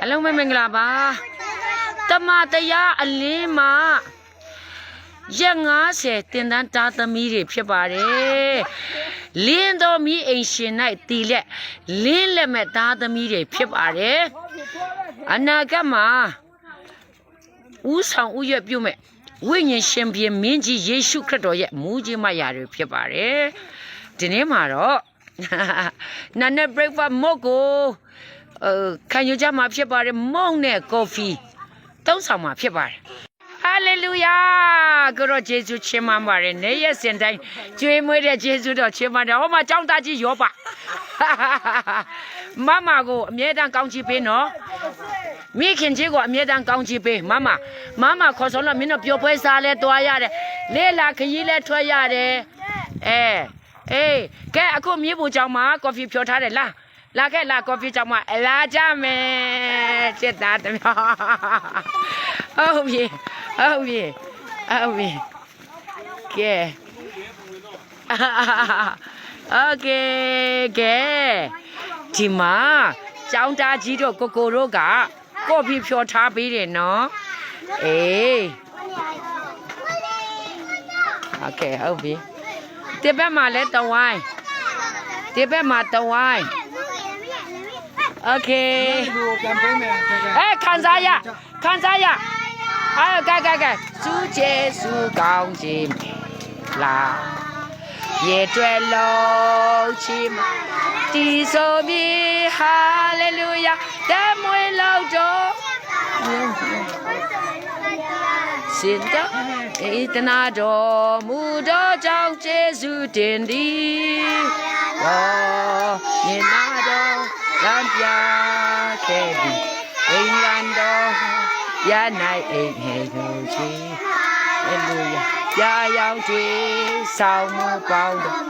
Hello မင်္ဂလာပါတမတရားအလင်းမှာရက်90တင်တန်းတာသမီးတွေဖြစ်ပါတယ်လင်းတော်မီအိမ်ရှင်၌တီလက်လင်းလက်မဲ့တာသမီးတွေဖြစ်ပါတယ်အနာဂတ်မှာဦးဆောင်ဦးရွက်ပြုမဲ့ဝိညာဉ်ရှင်ဘုရင်မင်းကြီးယေရှုခရစ်တော်ရဲ့မူကြီးမရာတွေဖြစ်ပါတယ်ဒီနေ့မှာတော့နာနဲ့ breakfast မုတ်ကိုခံယူကြမှာဖြစ်ပါတယ်မုန့်နဲ့ကော်ဖီသုံးဆောင်မှာဖြစ်ပါတယ်ဟာလေလုယာကိုရောယေရှုချီးမွမ်းပါတယ်နေရစင်တိုင်းကျွေးမွေးတဲ့ယေရှုတော်ချီးမွမ်းတယ်ဟောမှာចောင်းသားကြီးရောပါမမကိုအမြဲတမ်းကောင်းချီးပေးနော်မိခင်ကြီးကိုအမြဲတမ်းကောင်းချီးပေးမမခေါ်ဆောင်တော့မင်းတို့ပျော်ပွဲစားလဲတွားရတယ်လေလာခရီးလဲထွက်ရတယ်အေးကဲအခုမြေပူကြောင်မှာကော်ဖီဖြော်ထားတယ်လားလာခဲ့လာကော်ဖီကြောင်မှာလာကြမယ်ချစ်သားတမျိုးဟုတ်ပြီကဲโอเคကဲဒီမှာကျောင်းသားကြီးတို့ကိုတို့ကကော်ဖီဖြော်ထားပေးတယ်နော်အေးโอเคဟုတ်ပြီဒီဘက်မှာလဲတဝိုင်းဒီဘက်မှာတဝိုင်းโอเคခံစားရကဲစုကျေစုကောင်းခြင်းလာရေတွဲလုံးချီမတီဆိုပြီဟာလေလုယာတမွေလောက်တော့ရှင်တော်ဧတနာတော်မူတော်ကြောင့်ကျေးဇူးတင်သည်ဟောမြင်နာတော်လမ်းပြခဲ့သည်အိမ်ရန်တော်ရနိုင်အိမ်ဟဲ့တို့ချီလေလုယာရာရောင်ကျွေးဆောင်မှုပေါင်းတော်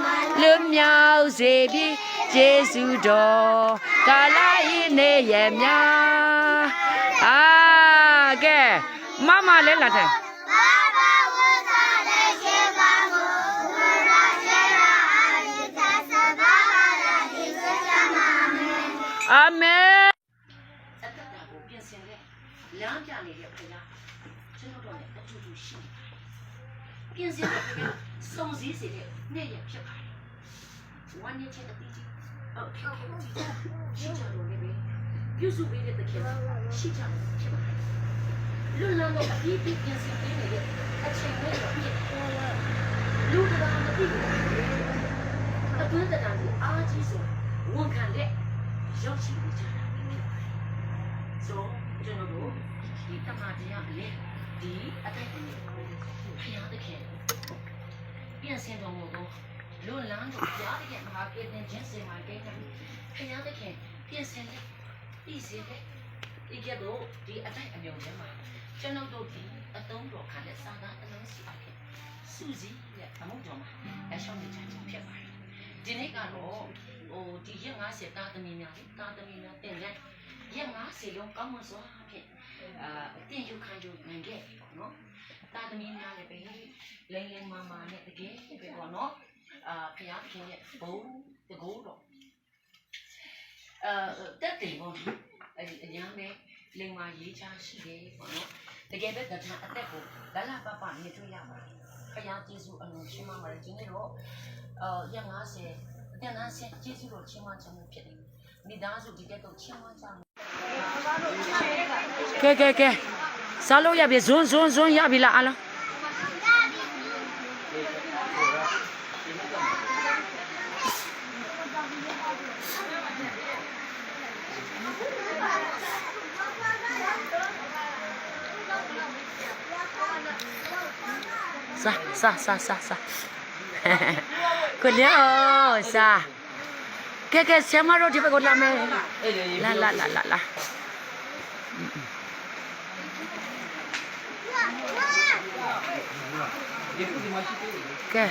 လွတ်မြောက်စေပြီးယေရှုတော်ကာလဤနေရမြကဲမမလဲလာတယ်အာမင်အသက်တာကိုပြင်ဆင်တဲ့လမ်းပြနေတဲ့ဘုရားကျွန်တော်တို့နဲ့အတူတူရှိနေပါတယ်ပြင်ဆင်တဲ့ဘုရားစုံစည်းစေတဲ့နေ့ရက်ဖြစ်ပါတယ်ဝမ်းနည်းခြင်းအတိအကျရှိကြလို့လည်းပြုစုပေးတဲ့တခင်ရှိကြလို့ဖြစ်ပါတယ်လွန်လန်းတော့အပြည့်ပြင်ဆင်ပေးနေတဲ့အချိန်လေးတော့ပြည့်လူတော်မသိဘူးအတွင်းတရားကိုအားကြီးစွာဝန်ခံတဲ့ရောက်ရှိနေကြတာဖြစ်ပါတယ်။ဆိုကျွန်တော်တို့ဒီတမန်တရားလေဒီအသက်အရွယ်ကိုဖျားတဲ့ခင်ပြန်ဆင်းတော်မူသောလွန်လန်းတို့ကြားတဲ့မဟာကိတ္တချင်းစင်မှာကိန်းတယ်ဖျားတဲ့ခင်ပြန်ဆင်းတဲ့ပြီးစေတဲ့ဒီကဲ့သို့ဒီအသက်အရွယ်ထဲမှာကျွန်တော်တို့ဒီအသုံးတော်ခံတဲ့စာသားအလုံးစုအဖြစ်စူးစီးရဲ့အမှုတော်မှာအရှောင်းနေကြဖြစ်ပါတယ်။ဒီနေ့ကတော့ဒီရက်90တာသမီးများတင်လက်ရက်90လုံးကောင်းမစွာဖြင့်တင်ယူခံယူနိုင်ခဲ့ပြီပေါ့နော်တာသမီးများလည်းပဲလိမမာနဲ့တကယ်ပဲပေါ့နော်ဖျားခင်ရဲ့ဘုံတကူတော့တက်တယ်ပေါ့အညာနဲ့လိမမာရေးချရှိတယ်ပေါ့နော်တကယ်ပဲတရားအသက်ကိုလပပနေတွေ့ရပါတယ်ဖျားကျေးဇူးအလုံးရှိမှပါတယ်ဒီနေ့တော့ရက်90ပြန်လာဆက်ကျေးဇူးတော်ချီးမွမ်းခြင်းဖြစ်တယ်။မိသားစုဒီကဲတော့ချီးမွမ်းကြမယ်။ကဲစားလို့ရပြီဇွန်းရပြီလားအားလုံးစားကိုလေစားကဲဆရာမတို့ဒီဘက်ကိုလာမယ်လာကဲ